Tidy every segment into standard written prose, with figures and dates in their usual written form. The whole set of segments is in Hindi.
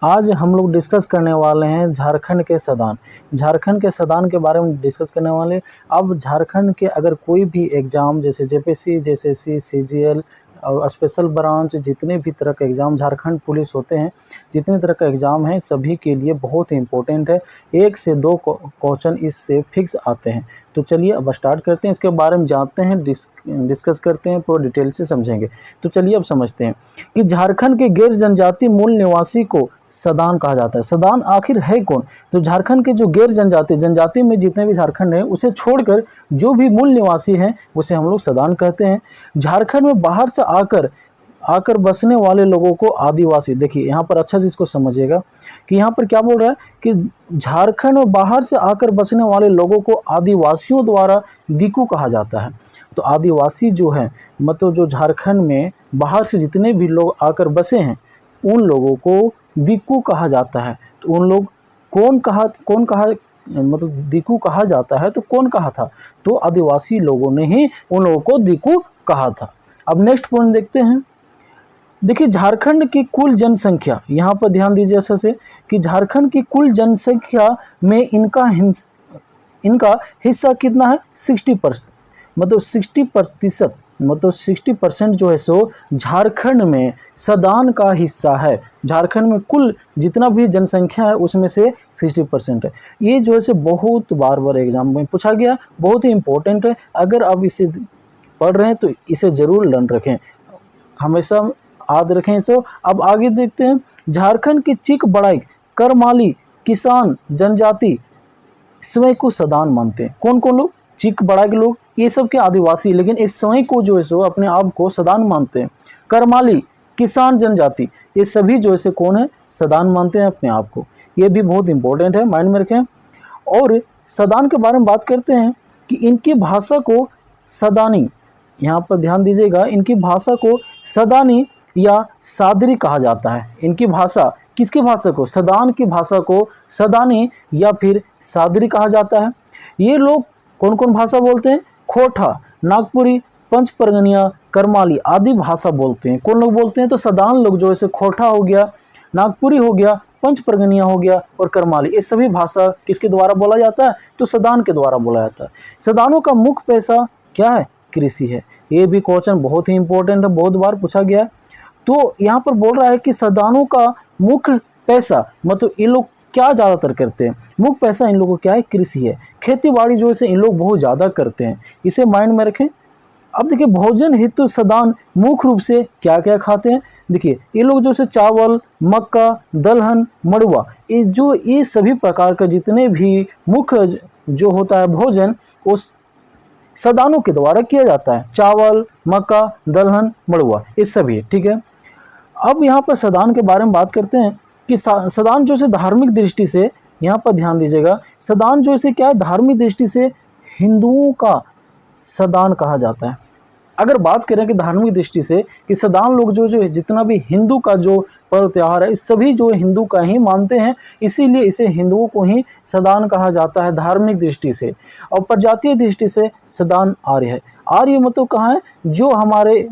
आज हम लोग डिस्कस करने वाले हैं झारखंड के सदान। झारखंड के सदान के बारे में डिस्कस करने वाले। अब झारखंड के अगर कोई भी एग्ज़ाम जैसे जेपीएससी, जेएसएससी, सीजीएल और स्पेशल ब्रांच, जितने भी तरह के एग्ज़ाम, झारखंड पुलिस होते हैं, जितने तरह का एग्ज़ाम है सभी के लिए बहुत ही इम्पोर्टेंट है। 1 से 2 क्वेश्चन इससे फिक्स आते हैं। तो चलिए अब स्टार्ट करते हैं, इसके बारे में जानते हैं, डिस्कस करते हैं, पूरा डिटेल से समझेंगे। तो चलिए अब समझते हैं कि झारखंड के गैर जनजाति मूल निवासी को सदान कहा जाता है। सदान आखिर है कौन? तो झारखंड के जो गैर जनजाति में जितने भी झारखंड है उसे छोड़कर जो भी मूल निवासी हैं उसे हम लोग सदान कहते हैं। झारखंड में बाहर से आकर बसने वाले लोगों को आदिवासी, देखिए यहाँ पर अच्छा से इसको समझिएगा कि यहाँ पर क्या बोल रहा है कि झारखंड में बाहर से आकर बसने वाले लोगों को आदिवासियों द्वारा दिकू कहा जाता है। तो आदिवासी जो है मतलब जो झारखंड में बाहर से जितने भी लोग आकर बसे हैं उन लोगों को दिकू कहा जाता है। तो उन लोग कौन कहा मतलब दिकू कहा जाता है तो कौन कहा था? तो आदिवासी लोगों ने ही उन लोगों को दिकू कहा था। अब नेक्स्ट पॉइंट देखते हैं। देखिए झारखंड की कुल जनसंख्या, यहाँ पर ध्यान दीजिए ऐसा से कि झारखंड की कुल जनसंख्या में इनका हिस्सा कितना है? 60%, मतलब 60%, मतलब 60% जो है सो झारखंड में सदान का हिस्सा है। झारखंड में कुल जितना भी जनसंख्या है उसमें से 60% है। ये जो है सो बहुत बार एग्जाम में पूछा गया, बहुत ही इम्पोर्टेंट है। अगर आप इसे पढ़ रहे हैं तो इसे ज़रूर लर्न रखें, हमेशा याद रखें इसे। अब आगे देखते हैं। झारखंड की चिक बड़ाई, करमाली, किसान जनजाति स्वयं को सदान मानते हैं। कौन कौन लोग? चिक बड़ा के लोग, ये सब के आदिवासी, लेकिन इस स्वयं को जो है सो अपने आप को सदान मानते हैं। करमाली, किसान जनजाति, ये सभी जो है कौन है? सदान मानते हैं अपने आप को। ये भी बहुत इंपॉर्टेंट है, माइंड में रखें। और सदान के बारे में बात करते हैं कि इनकी भाषा को सदानी, यहाँ पर ध्यान दीजिएगा, इनकी भाषा को सदानी या सादरी कहा जाता है। इनकी भाषा, किसकी भाषा को? सदान की भाषा को सदानी या फिर सादरी कहा जाता है। ये लोग कौन कौन भाषा बोलते हैं? खोटा, नागपुरी, पंच परगनिया, करमाली आदि भाषा बोलते हैं। कौन लोग बोलते हैं? तो सदान लोग जो है खोटा हो गया, नागपुरी हो गया, पंच परगनिया हो गया और करमाली, ये सभी भाषा किसके द्वारा बोला जाता है? तो सदान के द्वारा बोला जाता है। सदानों का मुख्य पेशा क्या है? कृषि है। ये भी क्वेश्चन बहुत ही इंपॉर्टेंट है, बहुत बार पूछा गया है। तो यहाँ पर बोल रहा है कि सदानों का मुख्य पैसा, मतलब ये लोग क्या ज़्यादातर करते हैं? मुख्य पैसा इन लोगों को क्या है? कृषि है। खेती बाड़ी जो है इन लोग बहुत ज़्यादा करते हैं, इसे माइंड में रखें। अब देखिए भोजन हेतु सदान मुख्य रूप से क्या क्या खाते हैं? देखिए ये लोग जो है चावल, मक्का, दलहन, मड़ुआ, ये सभी प्रकार का जितने भी मुख्य जो होता है भोजन उस सदानों के द्वारा किया जाता है। चावल, मक्का, दलहन, मड़ुआ, ये सभी, ठीक है। अब यहाँ पर सदान के बारे में बात करते हैं कि सदान जो है धार्मिक दृष्टि से, यहाँ पर ध्यान दीजिएगा, सदान जो है क्या है? धार्मिक दृष्टि से हिंदुओं का सदान कहा जाता है। अगर बात करें कि धार्मिक दृष्टि से कि सदान लोग जो जितना भी हिंदू का जो पर्व त्यौहार है, सभी जो हिंदू का ही मानते हैं, इसीलिए इसे हिंदुओं को ही सदान कहा जाता है धार्मिक दृष्टि से। और प्रजातीय दृष्टि से सदान आर्य है। आर्य मतलब कहाँ है? जो हमारे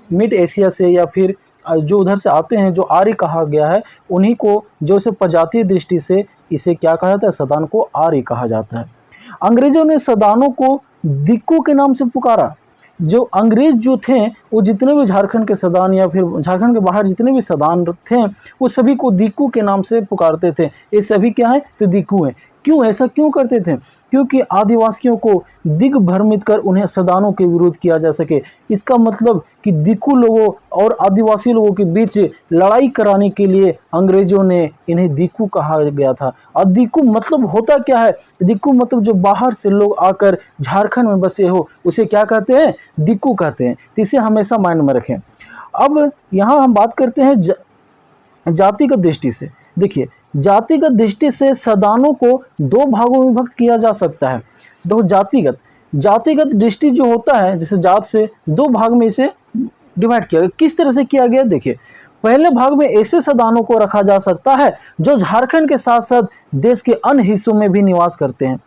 मिड एशिया से या फिर जो उधर से आते हैं, जो आर्य कहा गया है, उन्हीं को जो से प्रजातीय दृष्टि से इसे क्या कहा जाता है? सदान को आर्य कहा जाता है। अंग्रेजों ने सदानों को दिक्कू के नाम से पुकारा। जो अंग्रेज जो थे वो जितने भी झारखंड के सदान या फिर झारखंड के बाहर जितने भी सदान थे वो सभी को दिक्कू के नाम से पुकारते थे। ये सभी क्या है? तो दिक्कू हैं। क्यों ऐसा क्यों करते थे? क्योंकि आदिवासियों को दिग्भ्रमित कर उन्हें सदानों के विरोध किया जा सके। इसका मतलब कि दिक्कू लोगों और आदिवासी लोगों के बीच लड़ाई कराने के लिए अंग्रेजों ने इन्हें दिक्कू कहा गया था। और दिक्कू मतलब होता क्या है? दिक्कू मतलब जो बाहर से लोग आकर झारखंड में बसे हो उसे क्या कहते हैं? दिक्कू कहते हैं। तो इसे हमेशा माइंड में रखें। अब यहाँ हम बात करते हैं जातिगत दृष्टि से। देखिए जातिगत दृष्टि से सदानों को 2 भागों में विभक्त किया जा सकता है। तो जातिगत दृष्टि जो होता है, जैसे जात से 2 भाग में इसे डिवाइड किया गया। किस तरह से किया गया? देखिए पहले भाग में ऐसे सदानों को रखा जा सकता है जो झारखंड के साथ साथ देश के अन्य हिस्सों में भी निवास करते हैं।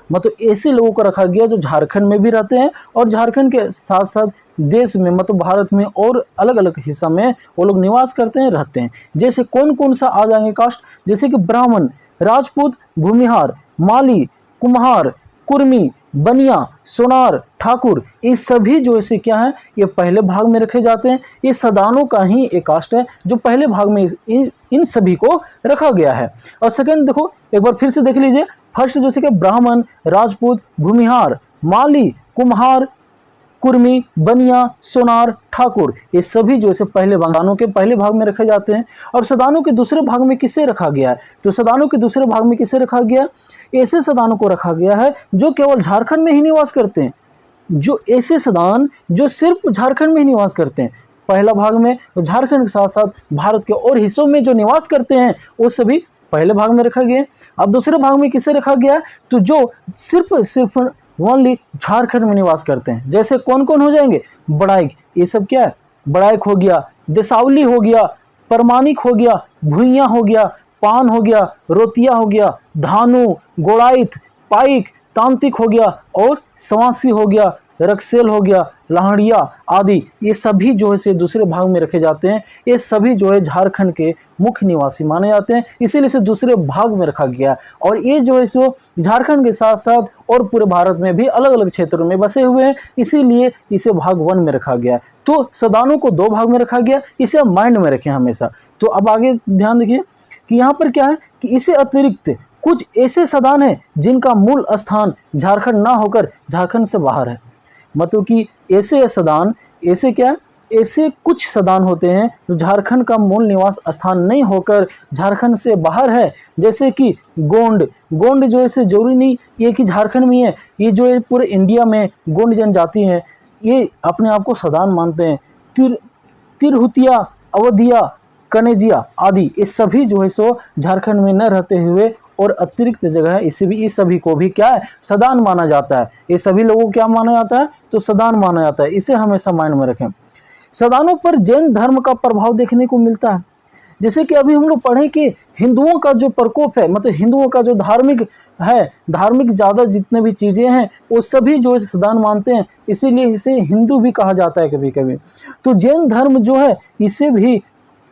मतलब ऐसे लोगों को रखा गया जो झारखंड में भी रहते हैं और झारखंड के साथ साथ देश में मतलब भारत में और अलग अलग हिस्सा में वो लोग निवास करते हैं, रहते हैं। जैसे कौन कौन सा आ जाएंगे कास्ट, जैसे कि ब्राह्मण, राजपूत, भूमिहार, माली, कुम्हार, कुर्मी, बनिया, सोनार, ठाकुर, ये सभी जो ऐसे क्या है, ये पहले भाग में रखे जाते हैं। ये सदानों का ही एक कास्ट है जो पहले भाग में इन सभी को रखा गया है। और सेकंड देखो, एक बार फिर से देख लीजिए, फर्स्ट जैसे कि ब्राह्मण, राजपूत, भूमिहार, माली, कुम्हार, कुर्मी, बनिया, सोनार, ठाकुर, ये सभी जो है पहले सदानों के पहले भाग में रखे जाते हैं। और सदानों के दूसरे भाग में किसे रखा गया है, तो सदानों के दूसरे भाग में किसे रखा गया, ऐसे सदानों को रखा गया है जो केवल झारखंड में ही निवास करते हैं, जो ऐसे सदान जो सिर्फ झारखंड में ही निवास करते हैं। पहला भाग में झारखंड के साथ साथ भारत के और हिस्सों में जो निवास करते हैं वो सभी पहले भाग में रखा गया। अब दूसरे भाग में किसे रखा गया, तो जो सिर्फ ओनली झारखंड में निवास करते हैं। जैसे कौन कौन हो जाएंगे, बड़ाइक, ये सब क्या है, बड़ाइक हो गया, देसावली हो गया, परमानिक हो गया, भुइयां हो गया, पान हो गया, रोतिया हो गया, धानु, गोड़ाइत, पाइक, तांत्रिक हो गया और सवासी हो गया, रक्सेल हो गया, लाहड़िया आदि, ये सभी जो है से दूसरे भाग में रखे जाते हैं। ये सभी जो है झारखंड के मुख्य निवासी माने जाते हैं, इसीलिए इसे दूसरे भाग में रखा गया। और ये जो है सो झारखंड के साथ साथ और पूरे भारत में भी अलग अलग क्षेत्रों में बसे हुए हैं, इसीलिए इसे भाग 1 में रखा गया। तो सदानों को 2 भाग में रखा गया, इसे आप माइंड में रखें हमेशा। तो अब आगे ध्यान देखिए कि यहाँ पर क्या है कि इसे अतिरिक्त कुछ ऐसे सदान हैं जिनका मूल स्थान झारखंड ना होकर झारखंड से बाहर है। मतलब कि ऐसे सदान, ऐसे क्या, ऐसे कुछ सदान होते हैं जो झारखंड का मूल निवास स्थान नहीं होकर झारखंड से बाहर है। जैसे कि गोंड, गोंड जो है जरूरी नहीं ये कि झारखंड में है, ये जो है पूरे इंडिया में गोंड जनजाति है, ये अपने आप को सदान मानते हैं। तिरहुतिया, अवधिया, कनेजिया आदि, ये सभी जो है सो झारखंड में न रहते हुए और अतिरिक्त जगह है, इसे भी, इस सभी को भी क्या है, सदान माना जाता है। ये सभी लोगों को क्या माना जाता है, तो सदान माना जाता है। इसे हमेशा माइंड में रखें। सदानों पर जैन धर्म का प्रभाव देखने को मिलता है। जैसे कि अभी हम लोग पढ़े कि हिंदुओं का जो प्रकोप है, मतलब हिंदुओं का जो धार्मिक है, धार्मिक ज़्यादा जितने भी चीज़ें हैं वो सभी जो है सदान मानते हैं, इसीलिए इसे हिंदू भी कहा जाता है कभी कभी। तो जैन धर्म जो है इसे भी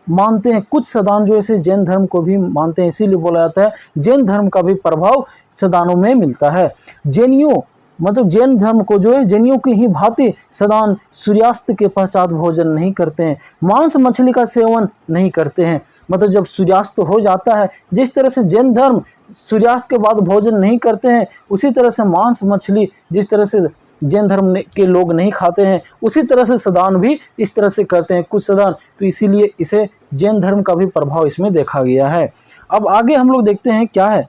मानते हैं, कुछ सदान जो है जैन धर्म को भी मानते हैं, इसीलिए बोला जाता है जैन धर्म का भी प्रभाव सदानों में मिलता है। जैनियों, मतलब जैन धर्म को जो है जैनियों की ही भांति सदान सूर्यास्त के पश्चात भोजन नहीं करते हैं, मांस मछली का सेवन नहीं करते हैं। मतलब जब सूर्यास्त हो जाता है, जिस तरह से जैन धर्म सूर्यास्त के बाद भोजन नहीं करते हैं, उसी तरह से मांस मछली जिस तरह से जैन धर्म के लोग नहीं खाते हैं, उसी तरह से सदान भी इस तरह से करते हैं कुछ सदान। तो इसीलिए इसे जैन धर्म का भी प्रभाव इसमें देखा गया है। अब आगे हम लोग देखते हैं क्या है,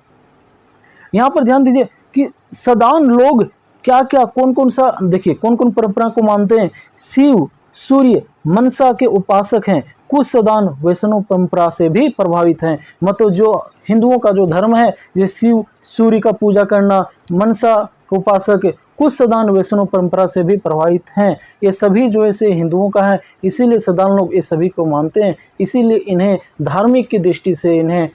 यहाँ पर ध्यान दीजिए कि सदान लोग क्या क्या, कौन कौन सा, देखिए कौन कौन परंपरा को मानते हैं। शिव, सूर्य, मनसा के उपासक हैं। कुछ सदान वैष्णव परंपरा से भी प्रभावित हैं। मतलब जो हिंदुओं का जो धर्म है, जैसे शिव सूर्य का पूजा करना, मनसा के उपासक, कुछ सदान वैष्णव परंपरा से भी प्रभावित हैं। ये सभी जो है से हिंदुओं का है, इसीलिए सदान लोग ये सभी को मानते हैं, इसीलिए इन्हें धार्मिक की दृष्टि से इन्हें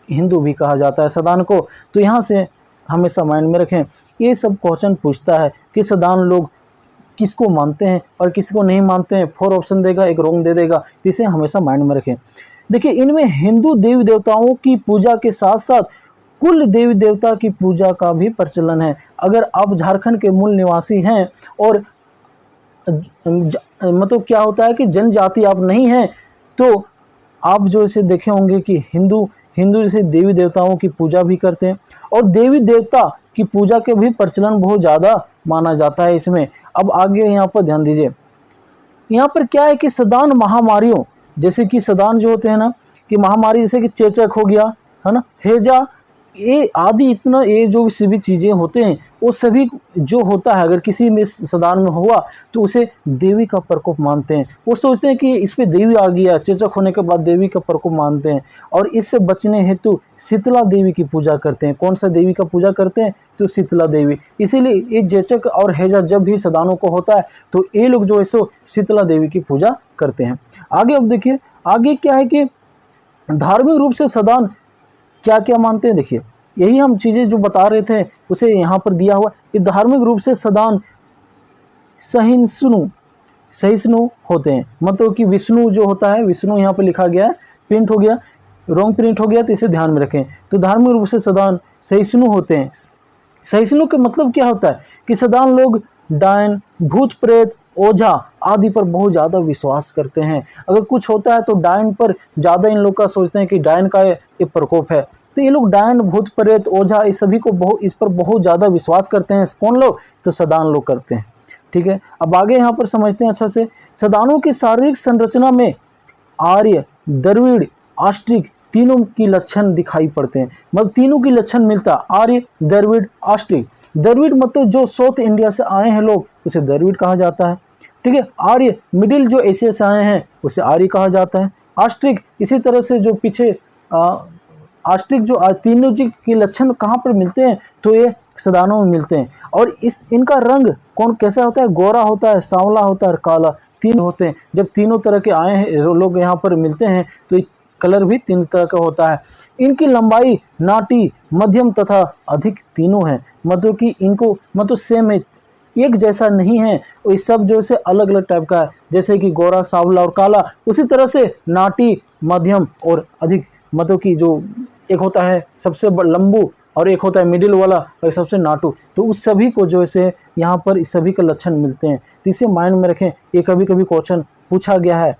हिंदू भी कहा जाता है सदान को। तो यहाँ से हमेशा माइंड में रखें, ये सब क्वेश्चन पूछता है कि सदान लोग किसको मानते हैं और किसको नहीं मानते हैं। 4 ऑप्शन देगा, एक रॉन्ग दे देगा, इसे हमेशा माइंड में रखें। देखिए इनमें हिंदू देवी देवताओं की पूजा के साथ साथ कुल देवी देवता की पूजा का भी प्रचलन है। अगर आप झारखंड के मूल निवासी हैं और मतलब क्या होता है कि जनजाति आप नहीं हैं, तो आप जो इसे देखे होंगे कि हिंदू जैसे देवी देवताओं की पूजा भी करते हैं और देवी देवता की पूजा के भी प्रचलन बहुत ज़्यादा माना जाता है इसमें। अब आगे यहाँ पर ध्यान दीजिए, यहाँ पर क्या है कि सदान महामारियों, जैसे कि सदान जो होते हैं ना कि महामारी, जैसे कि चेचक हो गया है ना, हैजा, ये आदि, इतना ये जो भी चीज़ें होते हैं वो सभी जो होता है, अगर किसी में सदान में हुआ तो उसे देवी का प्रकोप मानते हैं। वो सोचते हैं कि इस पे देवी आ गया, चेचक होने के बाद देवी का प्रकोप मानते हैं और इससे बचने हेतु शीतला देवी की पूजा करते हैं। कौन सा देवी का पूजा करते हैं, तो शीतला देवी। इसीलिए ये चेचक और हैजा जब भी सदानों को होता है तो ये लोग जो है सो शीतला देवी की पूजा करते हैं। आगे अब देखिए, आगे क्या है कि धार्मिक रूप से सदान क्या क्या मानते हैं। देखिए यही हम चीज़ें जो बता रहे थे उसे यहाँ पर दिया हुआ कि धार्मिक रूप से सदान सहिष्णु, सहिष्णु होते हैं। मतलब कि विष्णु जो होता है, विष्णु यहाँ पर लिखा गया है, प्रिंट हो गया, रॉन्ग प्रिंट हो गया, तो इसे ध्यान में रखें। तो धार्मिक रूप से सदान सहिष्णु होते हैं। सहिष्णु का मतलब क्या होता है कि सदान लोग डायन, भूत प्रेत, ओझा आदि पर बहुत ज़्यादा विश्वास करते हैं। अगर कुछ होता है तो डायन पर ज़्यादा इन लोग का सोचते हैं कि डायन का ये प्रकोप है। तो ये लोग डायन, भूत प्रेत, ओझा इस सभी को इस पर बहुत ज़्यादा विश्वास करते हैं। कौन लोग? तो सदान लोग करते हैं। ठीक है, अब आगे यहाँ पर समझते हैं अच्छा से। सदानों की शारीरिक संरचना में आर्य, द्रविड़, आस्ट्रिक तीनों की लक्षण दिखाई पड़ते हैं। मतलब तीनों की लक्षण मिलता है, आर्य, द्रविड़, आस्ट्रिक। द्रविड़ मतलब जो साउथ इंडिया से आए हैं लोग, उसे द्रविड़ कहा जाता है। ठीक है, आर्य मिडिल जो एशिया से आए हैं उसे आर्य कहा जाता है। आस्ट्रिक इसी तरह से जो पीछे आस्ट्रिक जो तीनों जी के लक्षण कहाँ पर मिलते हैं? तो ये सदानों में मिलते हैं। और इनका रंग कौन कैसा होता है? गोरा होता है, सांवला होता है और काला, तीन होते हैं। जब तीनों तरह के आए हैं लोग यहाँ पर मिलते हैं तो कलर भी तीन तरह का होता है। इनकी लंबाई नाटी, मध्यम तथा अधिक तीनों है। मतलब कि इनको मतलब सेम है, एक जैसा नहीं है। ये सब जो से अलग अलग टाइप का है, जैसे कि गोरा, सांवला और काला। उसी तरह से नाटी, मध्यम और अधिक, मतलब कि जो एक होता है सबसे लंबू और एक होता है मिडिल वाला और सबसे नाटू। तो उस सभी को जो है यहाँ पर इस सभी के लक्षण मिलते हैं। तो इसे माइंड में रखें, ये कभी कभी क्वेश्चन पूछा गया है।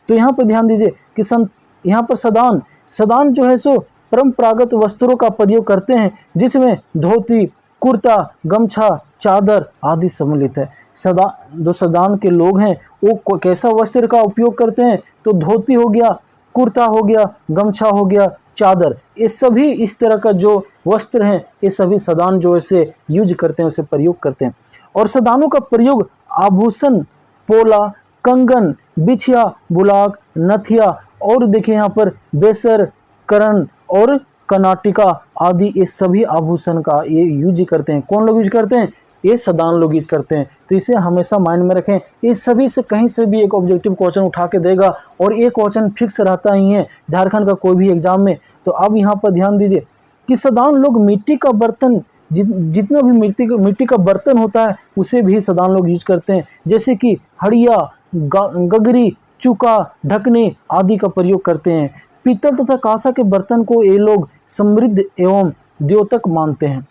तो यहाँ पर ध्यान दीजिए कि यहाँ पर सदान जो है सो परंपरागत वस्त्रों का प्रयोग करते हैं, जिसमें धोती, कुर्ता, गमछा, चादर आदि सम्मिलित है। जो सदान के लोग हैं वो कैसा वस्त्र का उपयोग करते हैं? तो धोती हो गया, कुर्ता हो गया, गमछा हो गया, चादर, ये सभी इस तरह का जो वस्त्र हैं ये सभी सदान जो ऐसे यूज करते हैं, उसे प्रयोग करते हैं। और सदानों का प्रयोग आभूषण, पोला, कंगन, बिछिया, बुलाक, नथिया और देखिए यहाँ पर बेसर, करण और कर्नाटिका आदि ये सभी आभूषण का ये यूज करते हैं। कौन लोग यूज करते हैं? ये सदान लोग यूज करते हैं। तो इसे हमेशा माइंड में रखें। ये सभी से कहीं से भी एक ऑब्जेक्टिव क्वेश्चन उठा के देगा और ये क्वेश्चन फिक्स रहता ही है झारखंड का कोई भी एग्जाम में। तो अब यहाँ पर ध्यान दीजिए कि सदान लोग मिट्टी का बर्तन, जितना भी मिट्टी का बर्तन होता है उसे भी सदान लोग यूज करते हैं। जैसे कि हड़िया, गगरी, चूका, ढकने आदि का प्रयोग करते हैं। पीतल तथा कांसा के बर्तन को ये लोग समृद्ध एवं द्योतक मानते हैं।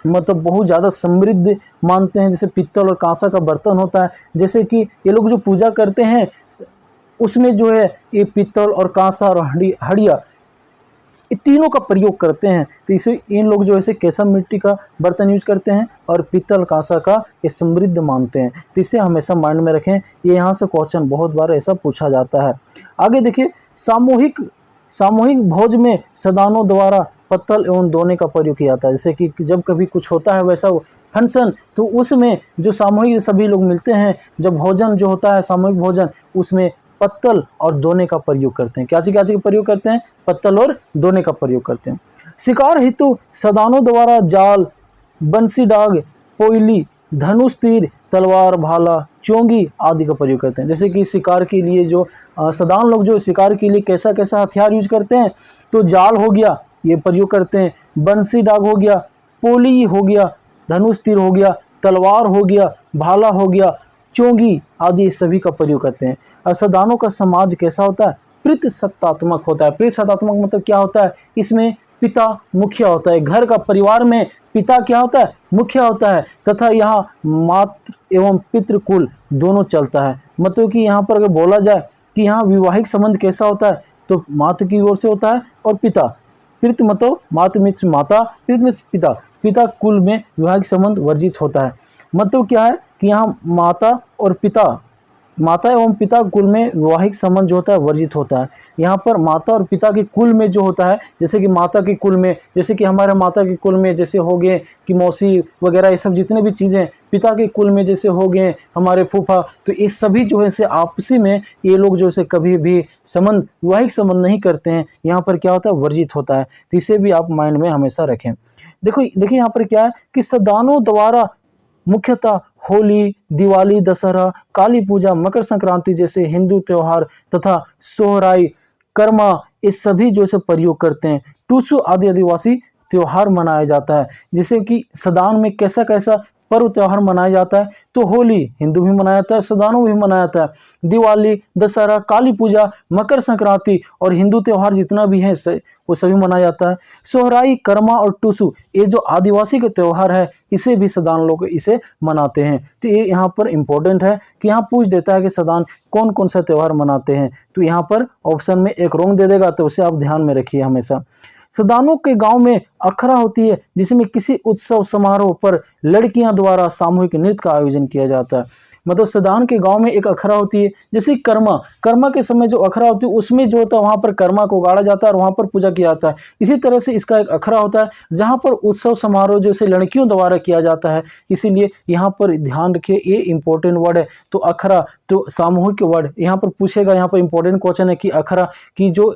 मतलब बहुत ज़्यादा समृद्ध मानते हैं। जैसे पीतल और कांसा का बर्तन होता है, जैसे कि ये लोग जो पूजा करते हैं उसमें जो है ये पीतल और कांसा और हड़िया ये तीनों का प्रयोग करते हैं। तो इसे इन लोग जो है कैसा मिट्टी का बर्तन यूज करते हैं और पीतल कांसा का ये समृद्ध मानते हैं। तो इसे हमेशा माइंड में रखें, ये यहाँ से क्वेश्चन बहुत बार ऐसा पूछा जाता है। आगे देखिए, सामूहिक भोज में सदानों द्वारा पत्तल एवं दोने का प्रयोग किया जाता है। जैसे कि जब कभी कुछ होता है वैसा फंक्शन, तो उसमें जो सामूहिक सभी लोग मिलते हैं, जब भोजन जो होता है सामूहिक भोजन, उसमें पत्तल और दोने का प्रयोग करते हैं। क्या चीज का प्रयोग करते हैं? पत्तल और दोने का प्रयोग करते हैं। शिकार हेतु सदानों द्वारा जाल, बंसी डाग, पोइली, धनुष तीर, तलवार, भाला, चोंगी आदि का प्रयोग करते हैं। जैसे कि शिकार के लिए जो सदान लोग जो शिकार के लिए कैसा कैसा हथियार यूज करते हैं? तो जाल हो गया, ये प्रयोग करते हैं। बंसी डाग हो गया, पोली हो गया, धनुष तीर हो गया, तलवार हो गया, भाला हो गया, चोंगी आदि सभी का प्रयोग करते हैं। सदानों का समाज कैसा होता है? पितृसत्तात्मक होता है। पितृसत्तात्मक मतलब क्या होता है? इसमें पिता मुखिया होता है। घर का परिवार में पिता क्या होता है? मुखिया होता है। तथा यहाँ मातृ एवं पितृकुल दोनों चलता है। मतलब कि यहाँ पर अगर बोला जाए कि यहाँ वैवाहिक संबंध कैसा होता है, तो मातृ की ओर से होता है और पिता, पितृ मतलब मातृ मीन्स माता, पितृ मीन्स पिता, पिता कुल में वैवाहिक संबंध वर्जित होता है। मतलब क्या है कि यहाँ माता और पिता, माता एवं पिता कुल में वैवाहिक संबंध जो होता है वर्जित होता है। यहाँ पर माता और पिता के कुल में जो होता है, जैसे कि माता के कुल में, जैसे कि हमारे माता के कुल में जैसे हो गए कि मौसी वगैरह, ये सब जितने भी चीज़ें, पिता के कुल में जैसे हो गए हमारे फूफा, तो ये सभी जो है से आपसी में ये लोग जो है कभी भी संबंध, वैवाहिक संबंध नहीं करते हैं। यहाँ पर क्या होता है? वर्जित होता है। तो इसे भी आप माइंड में हमेशा रखें। देखिए यहाँ पर क्या है कि सदानों द्वारा मुख्यतः होली, दिवाली, दशहरा, काली पूजा, मकर संक्रांति जैसे हिंदू त्योहार तथा सोहराई, कर्मा ये सभी जो से प्रयोग करते हैं। टूसू आदि आदिवासी त्योहार मनाया जाता है। जैसे कि सदान में कैसा कैसा पर्व त्योहार मनाया जाता है, तो होली हिंदू भी मनाया जाता है, सदानों भी मनाया जाता है। दिवाली, दशहरा, काली पूजा, मकर संक्रांति और हिंदू त्योहार जितना भी है वो सभी मनाया जाता है। सोहराई, कर्मा और टुसु, ये जो आदिवासी के त्योहार है, इसे भी सदान लोग इसे मनाते हैं। तो ये यहाँ पर इंपॉर्टेंट है कि यहाँ पूछ देता है कि सदान कौन कौन सा त्योहार मनाते हैं, तो यहाँ पर ऑप्शन में एक रोंग दे देगा, तो उसे आप ध्यान में रखिए हमेशा। सदानों के गांव में अखड़ा होती है, जिसमें किसी उत्सव समारोह पर लड़कियां द्वारा सामूहिक नृत्य का आयोजन किया जाता है। मतलब सदान के गांव में एक अखड़ा होती है, जैसे कर्मा के समय जो अखड़ा होती है उसमें जो होता है वहां पर कर्मा को गाड़ा जाता है और वहां पर पूजा किया जाता है। इसी तरह से इसका एक अखड़ा होता है जहां पर उत्सव समारोह जैसे लड़कियों द्वारा किया जाता है, इसीलिए यहाँ पर ध्यान रखिए ये इंपॉर्टेंट वर्ड है। तो अखड़ा तो सामूहिक वर्ड यहाँ पर पूछेगा, यहाँ पर इंपॉर्टेंट क्वेश्चन है कि अखड़ा की जो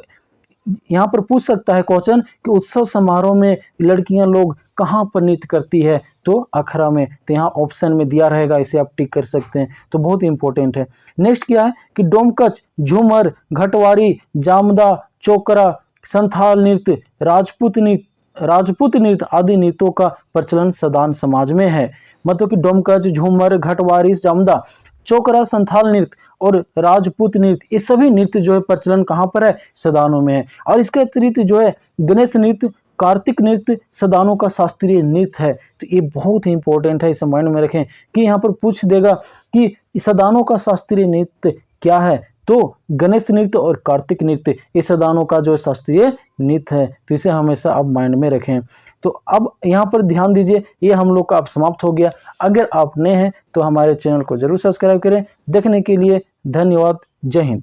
यहाँ पर पूछ सकता है क्वेश्चन कि उत्सव समारोह में लड़कियां लोग कहाँ पर नृत्य करती है, तो अखड़ा में। तो यहाँ ऑप्शन में दिया रहेगा, इसे आप टिक कर सकते हैं, तो बहुत इंपॉर्टेंट है। नेक्स्ट क्या है कि डोमकच, झूमर, घटवारी, जामदा, चोकरा, संथाल नृत्य, राजपूत नृत्य आदि नृत्यों का प्रचलन सदान समाज में है। मतलब कि डोमकच, झूमर, घटवारी, जामदा, चोकरा, संथाल नृत्य और राजपूत नृत्य, ये सभी नृत्य जो है प्रचलन कहाँ पर है, सदानों में है। और इसके अतिरिक्त जो है गणेश नृत्य, कार्तिक नृत्य सदानों का शास्त्रीय नृत्य है। तो ये बहुत ही इंपॉर्टेंट है, इसे माइंड में रखें कि यहाँ पर पूछ देगा कि सदानों का शास्त्रीय नृत्य क्या है, तो गणेश नृत्य और कार्तिक नृत्य ये सदानों का जो शास्त्रीय नृत्य है। तो इसे हमेशा आप माइंड में रखें। तो अब यहाँ पर ध्यान दीजिए, ये हम लोग का अब समाप्त हो गया। अगर आप नए हैं तो हमारे चैनल को जरूर सब्सक्राइब करें। देखने के लिए धन्यवाद। जय हिंद।